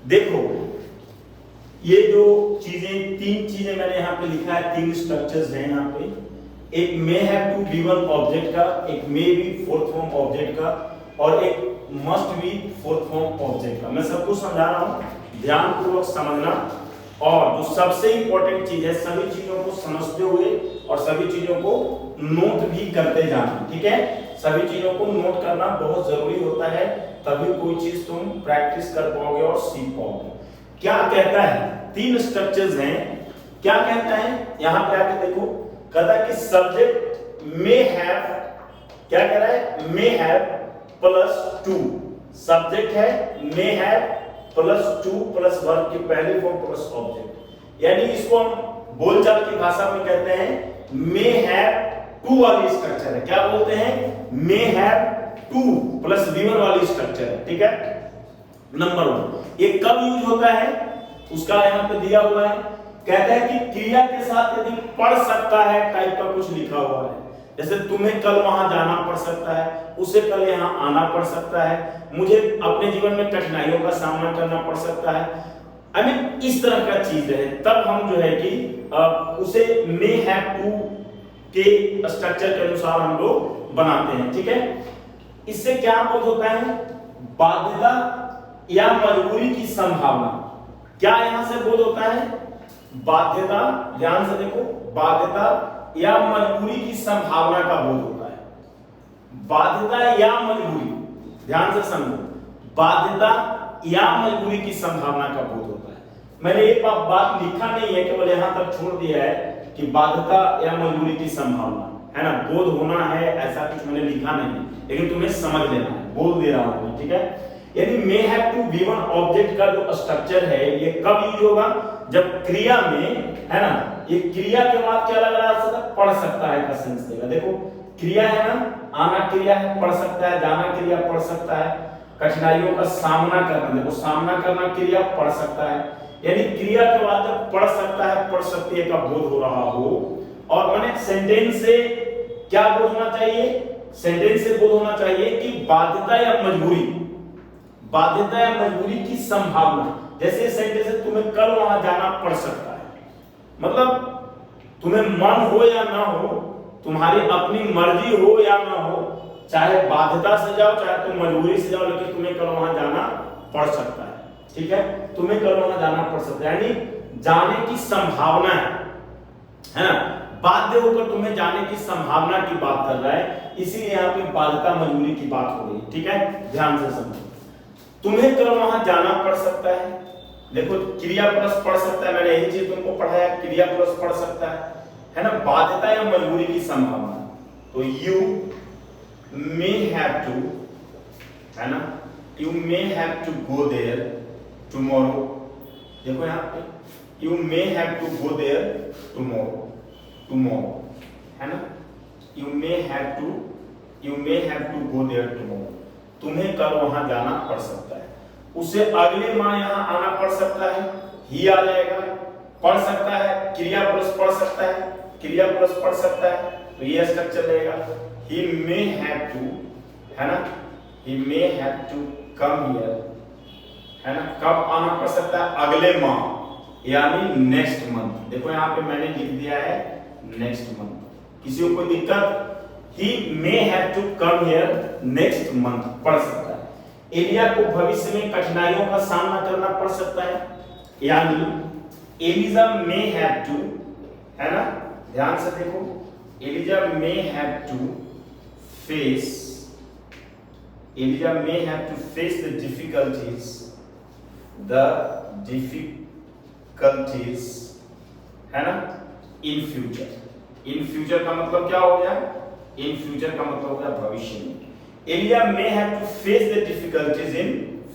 देखो ये जो चीजें, तीन चीजें मैंने यहाँ पे लिखा है, तीन स्ट्रक्चर्स हैं यहाँ पे। एक may have to be one object का, एक may be fourth form object का, और एक must be fourth form object का। मैं सबको समझा रहा हूँ, ध्यानपूर्वक समझना। और जो सबसे इंपॉर्टेंट चीज है, सभी चीजों को समझते हुए और सभी चीजों को नोट भी करते जाना, ठीक है। सभी चीजों को नोट करना बहुत जरूरी होता है, तभी कोई चीज तुम प्रैक्टिस कर पाओगे और सीख पाओगे। क्या कहता है, तीन स्ट्रक्चर्स हैं, क्या कहता है यहां पे आके देखो, कहता है कि सब्जेक्ट मे हैव, क्या कह रहा है, may have plus two. Subject है may have plus two plus verb की पहली फॉर्म प्लस ऑब्जेक्ट, यानी इसको हम बोलचाल की भाषा में कहते हैं मे हैव टू वाली स्ट्रक्चर है। क्या बोलते हैं, मे हैव टू प्लस वी1 वाली स्ट्रक्चर है, ठीक है। नंबर वन, ये कब यूज होता है उसका यहां पे दिया हुआ है। कहता है कि क्रिया के साथ यदि पढ़ सकता है टाइप का कुछ लिखा हुआ है, जैसे तुम्हें कल वहां जाना पड़ सकता है, उसे कल यहाँ आना पड़ सकता है, मुझे अपने जीवन में कठिनाइयों का सामना करना पड़ सकता है, आई मीन इस तरह का चीज है, तब हम जो है कि उसे मे हैव टू के स्ट्रक्चर के अनुसार हम लोग बनाते हैं, ठीक है। इससे क्या बोध होता है, बाध्यता या मजबूरी की संभावना। क्या यहां से बोध होता है, बाध्यता, ध्यान से देखो, बाध्यता या मजबूरी की संभावना का बोध होता है। बाध्यता या मजबूरी, ध्यान से समझो, बाध्यता या मजबूरी की संभावना का बोध होता है। मैंने एक बात लिखा नहीं है, केवल यहां तक छोड़ दिया है कि बाध्यता या मजबूरी की संभावना है ना, बोध होना है, ऐसा कुछ मैंने लिखा नहीं है, लेकिन तुम्हें समझ लेना है, बोल दे रहा हूं, ठीक है। यदि may have to be one object का जो स्ट्रक्चर है, ये कब यूज होगा, जब क्रिया में, है ना, ये क्रिया के बाद क्या लग रहा है, पढ़ सकता है का सेंस देगा। देखो क्रिया है ना, आना क्रिया है, पढ़ सकता है, जाना क्रिया पढ़ सकता है, कठिनाइयों का सामना करना, देखो सामना करना क्रिया पढ़ सकता है, यानी क्रिया के बाद जब पढ़ सकता है, पढ़ सकती है का बोध हो रहा हो। और मैंने सेंटेंस से क्या बोध होना चाहिए, सेंटेंस से बोध होना चाहिए कि बाध्यता या मजबूरी, बाध्यता या मजबूरी की संभावना। जैसे सेंटेंस है, तुम्हें कल वहां जाना पड़ सकता है, मतलब तुम्हें मन हो या ना हो, तुम्हारी अपनी मर्जी हो या ना हो, चाहे बाध्यता से जाओ चाहे तुम मजबूरी से जाओ, लेकिन तुम्हें कल वहां जाना पड़ सकता है, ठीक है। तुम्हें कल वहां जाना पड़ सकता है, यानी जाने की संभावना है ना, बाध्य होकर तुम्हें जाने की संभावना की बात कर रहा है, इसीलिए यहाँ पे बाध्यता मजबूरी की बात हो रही है, ठीक है। ध्यान से समझो, तुम्हें कल वहां जाना पड़ सकता है, देखो क्रिया प्लस पढ़ सकता है, मैंने यही चीज तुमको पढ़ाया, क्रिया प्लस पढ़ सकता है ना, बाध्यता या मजबूरी की संभावना। तो यू मे हैव टू, है ना, you may have to go there tomorrow, देखो यहाँ पे you may have to go there tomorrow, tomorrow, है ना, you may have to go there tomorrow, तुम्हें कल वहां जाना पड़ सकता है। उसे अगले माह यहां आना पड़ सकता है, ही आ जाएगा, पढ़ सकता है, क्रिया प्लस पढ़ सकता है, क्रिया प्लस पढ़ सकता है, तो ये स्ट्रक्चर रहेगा, ही मे हैव टू, है ना, he may have to come here, है ना, कब आना पड़ सकता है, अगले माह, यानी नेक्स्ट मंथ। देखो यहाँ पे मैंने लिख दिया है नेक्स्ट मंथ, किसी को कोई दिक्कत, he may have to come here next month, पढ़ सकता है। एलिया को भविष्य में कठिनाइयों का सामना करना पड़ सकता है, यानी एलिजा may have to, है ना, ध्यान से देखो, Eliza may have to face, Eliza may have to face the difficulties, है ना, in future। इन फ्यूचर का मतलब क्या हो गया, इन फ्यूचर का मतलब हो गया भविष्य में। Eliza may have to face the difficulties in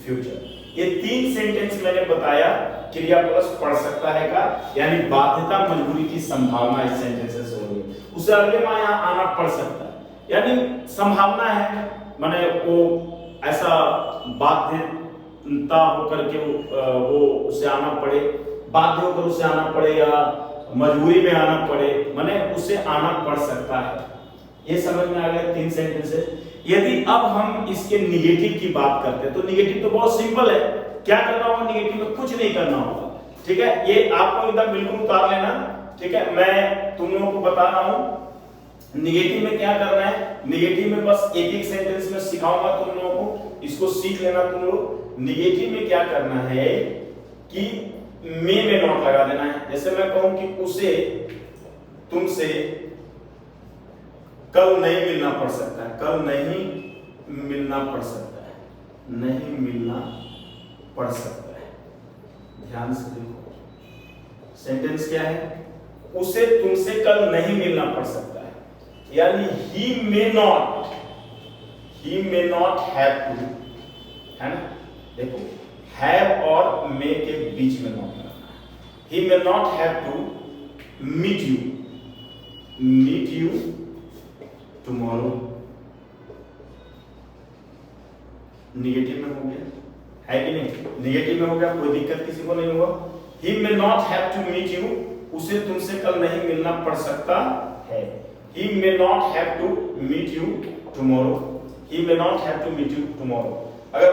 future. ये तीन सेंटेंस मैंने बताया, क्रिया प्लस पढ़ सकता है का, यानी बाध्यता मजबूरी की संभावना इस सेंटेंस से हो रही है। उसे अगले माह यहाँ आना पड़ सकता है, यानी संभावना है, माने वो ऐसा बाध्यता होकर के वो उसे आना पड़े, बाध्य होकर उसे आना पड़े या मजबूरी में आना पड़े, माने उसे आना पड़ सकता है। ये समझ में आ गया तीन सेंटेंसेस। यदि अब हम इसके निगेटिव की बात करते हैं तो निगेटिव तो बहुत सिंपल है, क्या करना होगा निगेटिव में, कुछ नहीं करना होगा। ठीक है, ये आपको एकदम बिल्कुल उतार लेना। ठीक है, मैं तुम लोगों को बता रहा हूं निगेटिव में क्या करना है। निगेटिव में बस एक एक सेंटेंस में सिखाऊंगा तुम लोगों को, इसको सीख लेना तुम लोग। निगेटिव में क्या करना है कि में नॉट लगा देना है। जैसे मैं कहूं कि उसे तुमसे कल नहीं मिलना पड़ सकता है, कल नहीं मिलना पड़ सकता है, नहीं मिलना पड़ सकता है। ध्यान से देखो सेंटेंस क्या है, उसे तुमसे कल नहीं मिलना पड़ सकता है, यानी ही मे नॉट हैव टू, है ना। देखो हैव और मे के बीच में नॉट लगना है। He may not have to meet you tomorrow. Negative में हो गया, है कि नहीं, निगेटिव में हो गया, कोई दिक्कत किसी को नहीं होगा। He may not have to meet you, उसे तुमसे कल नहीं मिलना पड़ सकता है। He may not have to meet you tomorrow, he may not have to meet you tomorrow। अगर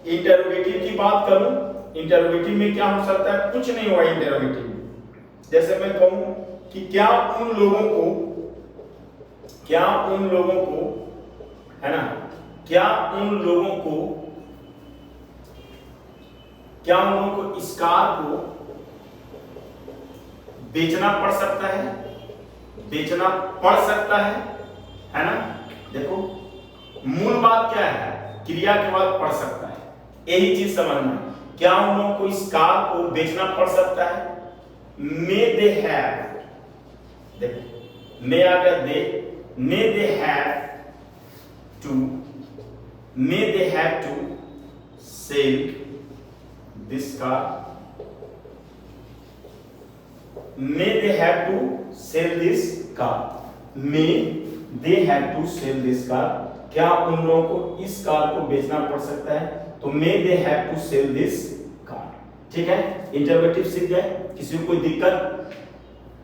इंटरोगेटिव की बात करूं, इंटरोगेटिव में क्या हो सकता है, कुछ नहीं हुआ इंटरोगेटिव में। जैसे मैं कहूं कि क्या उन लोगों को, है ना, क्या उन लोगों को इस कार को बेचना पड़ सकता है, बेचना पड़ सकता है ना। देखो मूल बात क्या है, क्रिया के बाद पड़ सकता है, यही चीज समझना है। क्या उन लोगों को इस कार को बेचना पड़ सकता है, मे दे हैव, देखो मे आ गया they, may they have to sell this car, may they have to sell this car, may they have to sell this car। क्या उन लोगों को इस कार को बेचना पड़ सकता है, तो may they have to sell this car। ठीक है, इंटरोगेटिव सीख गए, किसी को कोई दिक्कत।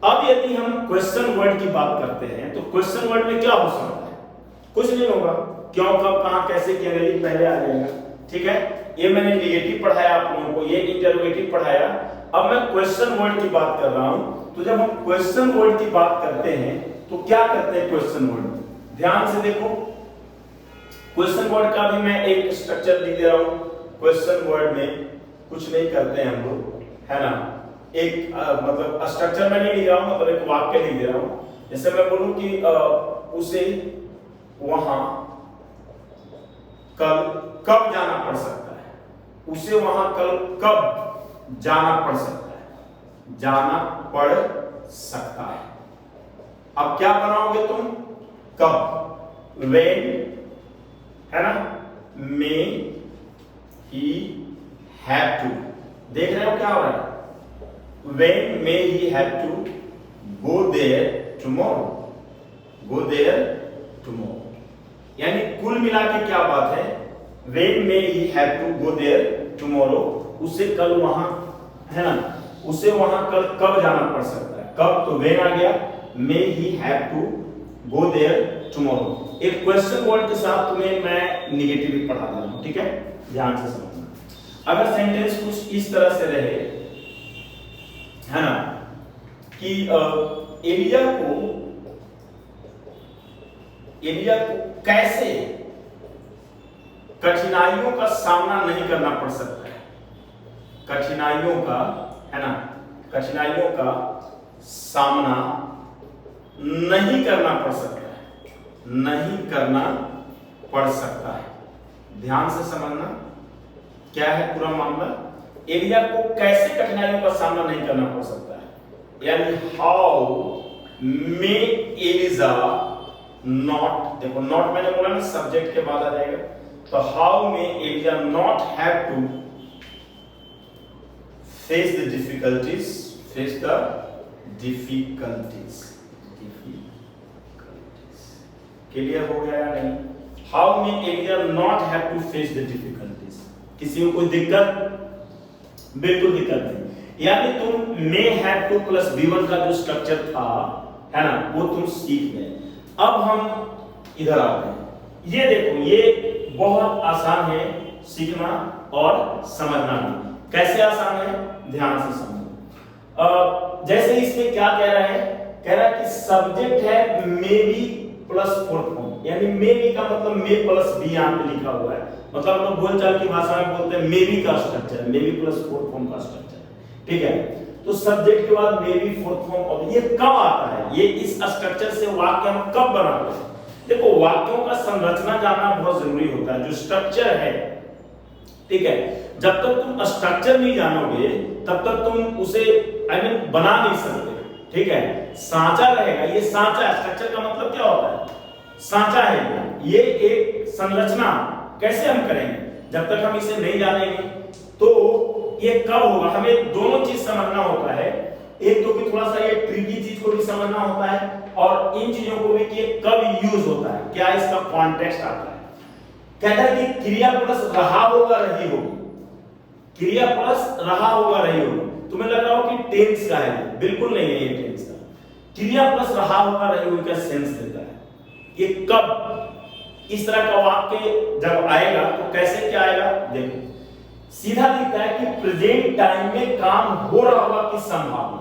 अब यदि हम क्वेश्चन वर्ड की बात करते हैं तो क्वेश्चन वर्ड में क्या हो सकता है, कुछ नहीं होगा, क्यों कब कहां कैसे किया गया पहले आ जाएगा। ठीक है, ये मैंने निगेटिव पढ़ाया आप लोगों को, ये इंटरोगेटिव पढ़ाया। अब मैं क्वेश्चन वर्ड की बात कर रहा हूं, तो जब हम क्वेश्चन वर्ड की बात करते हैं तो क्या करते हैं क्वेश्चन वर्ड में, ध्यान से देखो। क्वेश्चन वर्ड का भी मैं एक स्ट्रक्चर लिख दे रहा हूं। क्वेश्चन वर्ड में कुछ नहीं करते हैं हम लोग, है ना, एक मतलब स्ट्रक्चर में नहीं लिख रहा हूं, मतलब एक वाक्य लिख दे रहा हूं। जैसे मैं बोलूं कि उसे वहां कल कब जाना पड़ सकता है, उसे वहां कल कब जाना पड़ सकता है, जाना पड़ सकता है। अब क्या बनाओगे तुम, कब, when, है ना, may he have to। देख रहे हो क्या हो रहा है, when may he have to go there tomorrow, go there tomorrow। यानी कुल मिला के क्या बात है, when may he have to go there tomorrow, उसे कल वहां, है ना, उसे वहां कल कब जाना पड़ सकता है, कब तो when आ गया, may he have to go there tomorrow। एक क्वेश्चन वर्ड के साथ तुम्हें मैं निगेटिव भी पढ़ा दे रहा हूं, ठीक है, ध्यान से समझना। अगर सेंटेंस कुछ इस तरह से रहे, है ना, कि एलिया को कैसे कठिनाइयों का सामना नहीं करना पड़ सकता है, कठिनाइयों का, है ना, कठिनाइयों का सामना नहीं करना पड़ सकता है, नहीं करना पड़ सकता है। ध्यान से समझना क्या है पूरा मामला। एलिया को कैसे कठिनाइयों का सामना नहीं करना पड़ सकता है, यानी हाउ मे एलिजा नॉट, देखो नॉट मैंने बोला ना सब्जेक्ट के बाद आ जाएगा, तो how may Eliza not have to face the difficulties, face the difficulties, clear हो गया या नहीं। How may Eliza not have to face the difficulties, किसी को कोई दिक्कत, बिल्कुल दिक्कत नहीं। यानी तुम मे हैव टू प्लस V1 का जो स्ट्रक्चर था, है ना, वो तुम सीख गए। अब हम इधर आते हैं, ये देखो, ये बहुत आसान है सीखना और समझना भी। कैसे आसान है, ध्यान से समझो। जैसे इसमें क्या कह रहा है, कह रहा है कि सब्जेक्ट है may be plus fourth form, यानी मे बी का मतलब मे प्लस बी यहाँ पे लिखा हुआ है। मतलब हम लोग बोलचाल की भाषा में बोलते हैं मे बी का स्ट्रक्चर है, may be plus fourth form का स्ट्रक्चर है, ठीक है। तो सब्जेक्ट के बाद मे बी फोर्थ फॉर्म ऑफ, ये कब आता है, ये इस स्ट्रक्चर से वाक्य हम कब बनाते हैं। देखो, वाक्यों का संरचना जानना बहुत जरूरी होता है, जो स्ट्रक्चर है, ठीक है। जब तक तुम स्ट्रक्चर नहीं जानोगे तब तक तुम उसे बना नहीं सकते, ठीक है। सांचा रहेगा, ये सांचा, स्ट्रक्चर का मतलब क्या होता है, सांचा है। ये एक संरचना कैसे हम करेंगे, जब तक हम इसे नहीं जानेंगे। तो ये कब होगा, हमें दोनों चीज समझना होता है। एक तो कि थोड़ा सा ये ट्रिकी चीज को भी समझना होता है, और इन चीजों को भी कि ये कब यूज होता है, क्या इसका कॉन्टेक्स्ट आता है। कहता है कि क्रिया प्लस रहा होगा रही होगी, क्रिया प्लस रहा होगा रही होगी। तुम्हें लग रहा हो कि टेंस का है, बिल्कुल नहीं है ये टेंस का। क्रिया प्लस रहा होगा रही होगी का सेंस देता है। ये कब इस तरह का वाक्य जब आएगा तो कैसे क्या आएगा, देखो सीधा दिखता है कि प्रेजेंट टाइम में काम हो रहा होगा की संभावना।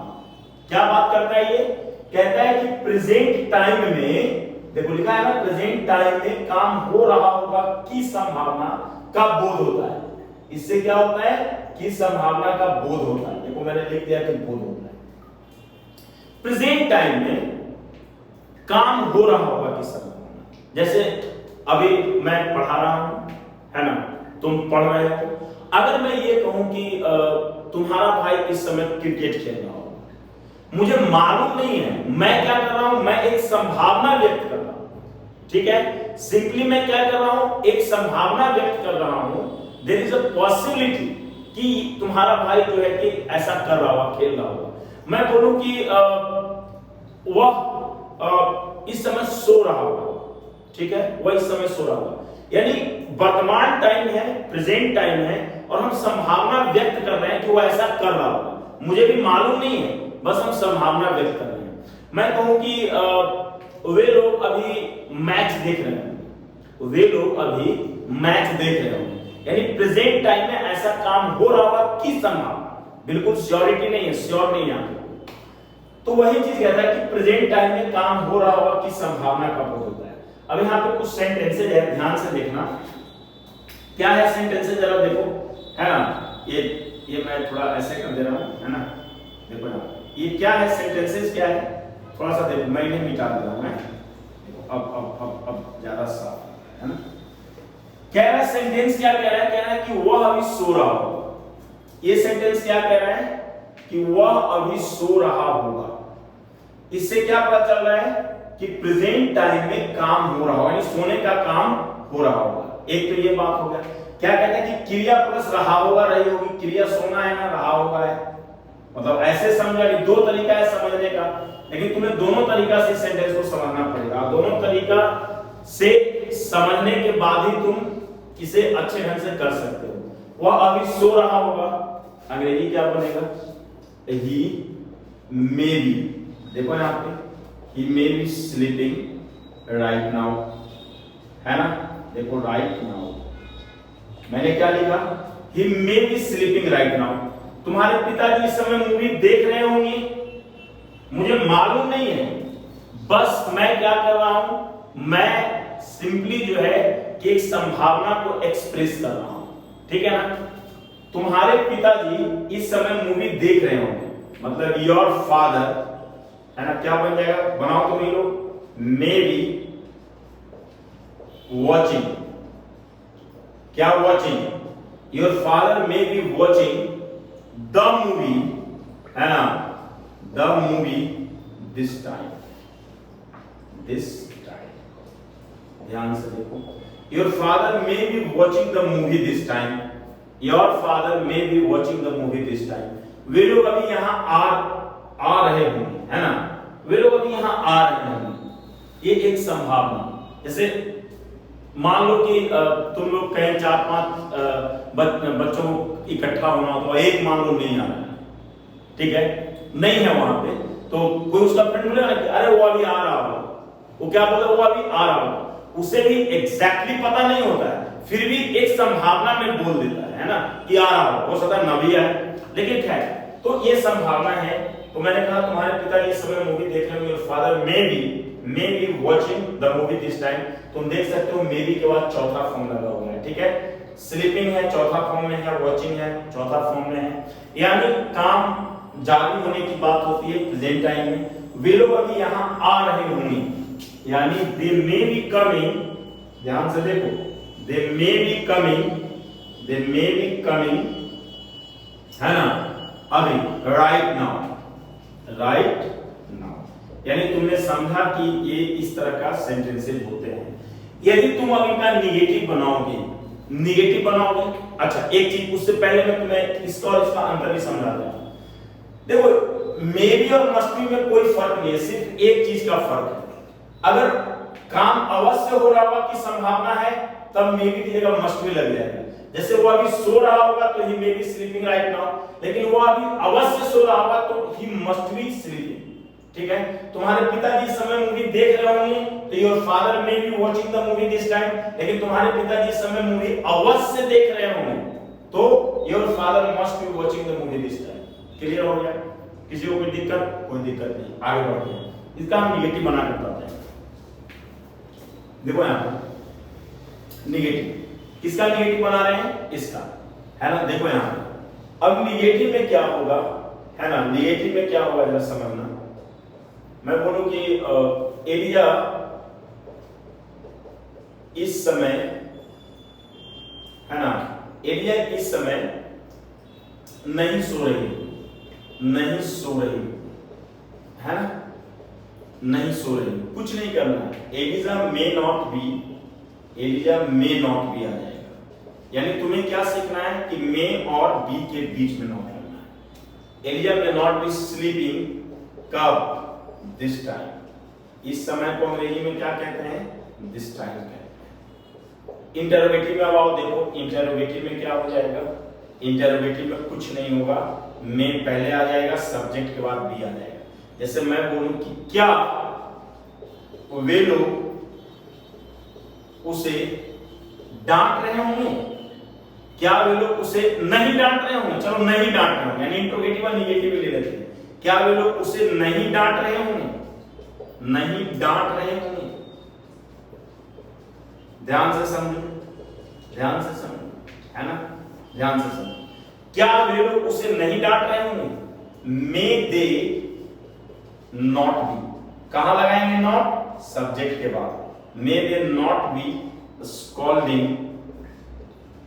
क्या बात करता है ये, कहता है कि प्रेजेंट टाइम में, देखो लिखा है ना, प्रेजेंट टाइम में काम हो रहा होगा की संभावना का बोध होता है। इससे क्या होता है कि संभावना का बोध होता है। देखो मैंने लिख दिया कि बोध होता है। प्रेजेंट टाइम में काम हो रहा होगा की संभावना, जैसे अभी मैं पढ़ा रहा हूं, है ना, तुम पढ़ रहे हो। अगर मैं ये कहूं कि तुम्हारा भाई इस समय क्रिकेट खेल रहा हो, मुझे मालूम नहीं है, मैं क्या कर रहा हूं, मैं एक संभावना व्यक्त कर रहा हूं, ठीक है। सिंपली मैं क्या कर रहा हूं, एक संभावना व्यक्त कर रहा हूं। देयर इज अ पॉसिबिलिटी कि तुम्हारा भाई जो है कि ऐसा कर रहा होगा, खेल रहा होगा। मैं बोलूं कि वह इस समय सो रहा होगा, ठीक है, वह इस समय सो रहा होगा। यानी वर्तमान टाइम है, प्रेजेंट टाइम है, और हम संभावना व्यक्त कर रहे हैं कि वह ऐसा कर रहा होगा। मुझे भी मालूम नहीं है, बस हम संभावना व्यक्त कर रहे हैं। मैं कहूं कि वे लोग अभी मैच देख रहे हैं, वे लोग अभी मैच देख रहे होंगे, यानी प्रेजेंट टाइम में ऐसा काम हो रहा होगा की संभावना। बिल्कुल श्योरिटी नहीं है, श्योर नहीं है। तो वही चीज कहता है कि प्रेजेंट टाइम में काम हो रहा होगा की संभावना का बोध होता है। अब यहाँ पे कुछ सेंटेंसेज है, ध्यान से देखना क्या है सेंटेंसेज, जरा देखो, है ना। ये मैं थोड़ा ऐसे कर दे रहा हूं, है ना, देखो ना, ये क्या है, सेंटेंसेज क्या है, थोड़ा सा देखो, मैं इन्हें मिटा दे रहा हूं। देखो अब ज्यादा साफ है ना। कह रहा है सेंटेंस क्या कह रहा है, कह रहा है कि वह अभी सो रहा होगा। ये सेंटेंस क्या कह रहा है कि वह अभी सो रहा होगा। इससे क्या पता चल रहा है कि प्रेजेंट टाइम में काम हो रहा होगा, यानी सोने का काम हो रहा होगा। एक तो ये बात हो गया। क्या कहते हैं कि क्रिया प्लस रहा होगा रही होगी, क्रिया सोना है ना रहा होगा है, मतलब ऐसे समझा कि दो तरीका है समझने का, लेकिन तुम्हें दोनों तरीका से सेंटेंस को समझना पड़ेगा। दोनों तरीका से समझने के बाद ही तुम इसे अच्छे ढंग से कर सकते हो। वह अभी सो रहा होगा, अंग्रेजी क्या बनेगा, ही मे बी, देखो यहाँ पे he may be sleeping right now, है ना, देखो right now मैंने क्या लिखा, he may be sleeping right now। तुम्हारे पिताजी इस समय मूवी देख रहे होंगे, मुझे मालूम नहीं है, बस मैं क्या कर रहा हूं, मैं सिंपली जो है कि एक संभावना को एक्सप्रेस कर रहा हूं, ठीक है ना। तुम्हारे पिताजी इस समय मूवी देख रहे होंगे, मतलब योर फादर, है ना, क्या बन जाएगा, बनाओ तुम लोग, मे बी वॉचिंग, क्या watching, your father may be watching the movie, है ना, द मूवी दिस टाइम, ध्यान से देखो, your father may be watching the movie this time, your father may be watching the movie this time. वे लोग अभी यहां आ रहे होंगे, है ना, वे लोग अभी यहां आ रहे होंगे। ये एक संभावना, जैसे मान लो कि तुम लोग कहीं 4-5 बच्चों को इकट्ठा होना हो, तो एक मान लो नहीं आ रहा है, ठीक है, नहीं है वहां पे, तो कोई उसका फ्रेंड बोलेगा कि अरे वो अभी आ रहा होगा, वो क्या बोले, वो अभी आ रहा होगा। उसे भी एग्जैक्टली पता नहीं होता है, फिर भी एक संभावना में बोल देता है ना कि आ रहा हो सकता है न भी आए, लेकिन खैर तो ये संभावना है। तो मैंने कहा तुम्हारे पिताजी इस समय मूवी देख रहे होंगे, father may be watching the movie this time. तुम देख सकते हो मे बी के बाद चौथा फॉर्म लगा हुआ है, ठीक है। स्लीपिंग है चौथा फॉर्म में है, वॉचिंग है चौथा फॉर्म में है, यानी काम जारी होने की बात होती है प्रेजेंट टाइम में। वे लोग अभी यहाँ आ रहे होंगे, यानी दे मे बी कमिंग, ध्यान से देखो, दे मे बी कमिंग, है ना, अभी राइट नाउ, यानी तुमने समझा कि ये इस तरह का सेंटेंसेस होते हैं। यदि तुम अभी का निगेटिव बनाओगे, अच्छा एक चीज उससे पहले मैं तुम्हें इसका और इसका अंतर भी समझा दूं। देखो मे बी और मस्ट बी में कोई फर्क नहीं है, सिर्फ एक चीज का फर्क है। अगर काम अवश्य हो रहा होगा की संभावना है तब मे बी की जगह मस्ट बी लग जाएगा। जैसे वो अभी सो रहा होगा तो he may be sleeping right now, लेकिन वो अभी अवश्य सो रहा होगा तो ही मस्ट बी स्लीपिंग, ठीक है। तुम्हारे पिताजी इस समय मूवी देख रहे होंगे तो your father may be watching the movie this time, लेकिन तुम्हारे पिताजी इस समय मूवी अवश्य देख रहे होंगे तो your father must be watching the movie this time. Clear हो गया? किसी को कोई दिक्कत नहीं, आगे बढ़ते हैं। इसका हम निगेटिव बना के बताते हैं। देखो यहां पर निगेटिव, किसका निगेटिव बना रहे हैं? इसका, है ना। देखो यहां पर अब निगेटिव में क्या होगा, है ना, निगेटिव में क्या होगा जरा समझना। मैं बोलूं कि एलिया इस समय, है ना, एलिया इस समय नहीं सो रही, है ना, नहीं सो रही, कुछ नहीं करना है। एलिजा मे नॉट बी आ जाएगा, यानी तुम्हें क्या सीखना है कि मे और बी के बीच में नॉट करना है। Eliza may not be sleeping, कब? This time. इस समय को अंग्रेजी में क्या कहते हैं? दिस टाइम कहते हैं। इंटरोगेटिव में अब आओ, देखो इंटरोगेटिव में क्या हो जाएगा? इंटरोगेटिव में कुछ नहीं होगा, में पहले आ जाएगा, सब्जेक्ट के बाद बी आ जाएगा। जैसे मैं बोलूं कि क्या वे लोग उसे डांट रहे होंगे, क्या वे लोग उसे नहीं डांट रहे होंगे, चलो नहीं डांट रहे होंगे, यानी इंटरोगेटिव और निगेटिव ले लेते हैं। क्या वे लोग उसे नहीं डांट रहे होंगे? ध्यान से समझो, है ना, ध्यान से समझो। क्या वे लोग उसे नहीं डांट रहे होंगे? मे दे नॉट बी, कहां लगाएंगे नॉट? सब्जेक्ट के बाद। मे दे नॉट बी स्कॉल्डिंग,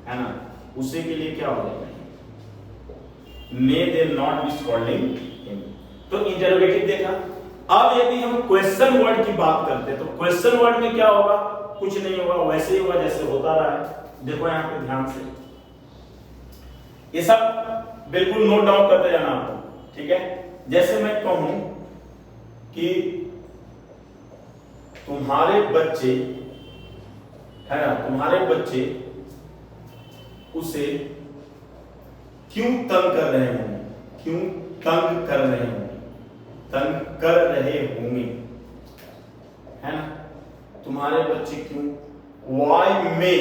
है ना, उसे के लिए क्या हो जाएगा? मे दे नॉट बी स्कॉल्डिंग। तो इंटरोगेटिव देखा। अब यदि हम क्वेश्चन वर्ड की बात करते हैं तो क्वेश्चन वर्ड में क्या होगा? कुछ नहीं होगा, वैसे ही होगा जैसे होता रहा है। देखो यहां पे ध्यान से, ये सब बिल्कुल नोट डाउन करते जाना आपको, ठीक है। जैसे मैं कहूं कि तुम्हारे बच्चे, है ना, तुम्हारे बच्चे उसे क्यों तंग कर रहे होंगे? तंग कर रहे होंगे, है ना। तुम्हारे बच्चे क्यों? Why may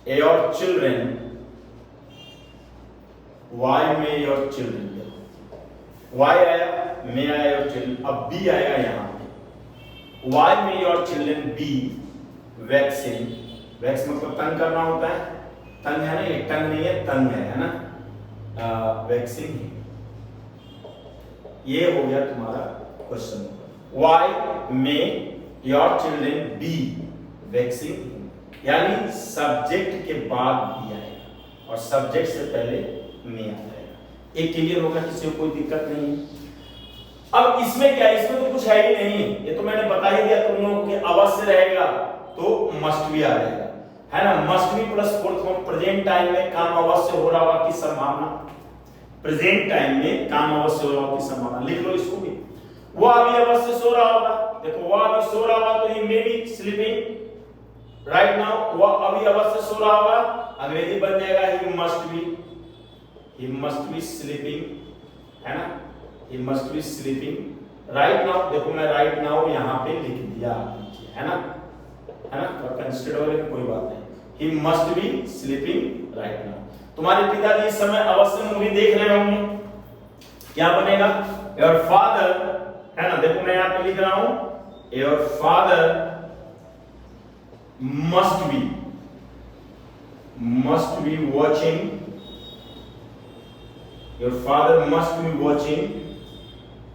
your children why आया, may आया your children, अब be आएगा यहां पे। why may your children be waxing? Wax मतलब तंग करना होता है, तंग है ना, ये तंग नहीं है, तंग है ना, वैक्सिंग। ये हो गया तुम्हारा question. Why may your children be waxing? यानी सब्जेक्ट के बाद भी आएगा और सब्जेक्ट से पहले में आ जाएगा। एक क्लियर होगा, किसी को कोई दिक्कत नहीं है। अब इसमें क्या है? इसमें तो कुछ है ही नहीं, ये तो मैंने बता ही दिया तुम लोगों के। अवश्य रहेगा तो मस्ट भी आ जाएगा, है ना। मस्ट भी plus fourth form. Present time में काम अवश्य हो रहा होगा की संभावना, प्रेजेंट टाइम में काम अवश्य हो रहा होगा की संभावना, लिख लो इसको भी। वो अभी अवश्य सो रहा होगा, देखो वो अभी सो रहा होगा तो he may be sleeping right now. वो अभी अवश्य सो रहा होगा, अंग्रेजी बन जाएगा ही मस्ट बी स्लीपिंग, है ना, he must be sleeping right now, देखो मैं राइट नाउ यहाँ पे लिख दिया, है ना, कंसिडरेबल है, कोई बात नहीं। He must be sleeping right now. तुम्हारे पिताजी इस समय अवश्य मूवी देख रहे होंगे, क्या बनेगा? योर फादर, है ना, देखो मैं यहाँ पे लिख रहा हूं, your father must be watching, your father must be watching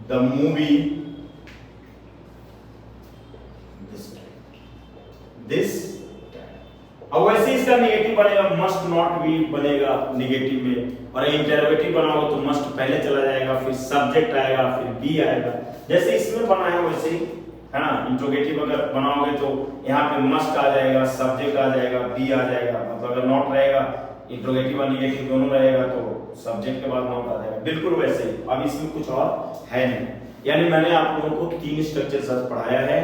the movie this time। अब वैसे इसका नेगेटिव बनेगा, मस्ट नॉट बी बनेगा नेगेटिव में, और इंटरोगेटिव बनाओगे तो मस्ट पहले चला जाएगा, फिर सब्जेक्ट आएगा, फिर बी आएगा, जैसे इसमें बनाया वैसे ही, है ना। इंट्रोगेटिव अगर बनाओगे तो यहाँ पे मस्ट आ जाएगा, सब्जेक्ट आ जाएगा, बी आ जाएगा, मतलब अगर नॉट रहेगा, इंट्रोगेटिव और नेगेटिव दोनों रहेगा तो सब्जेक्ट के बाद नॉट आ जाएगा, बिल्कुल वैसे ही। अब इसमें कुछ और है नहीं, यानी मैंने आप लोगों को 3 स्ट्रक्चर्स पढ़ाया है,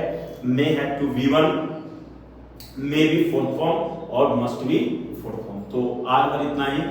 may have to be one, may be fourth form और मस्ट बी फोर्थ फॉर्म। तो आज पर इतना ही।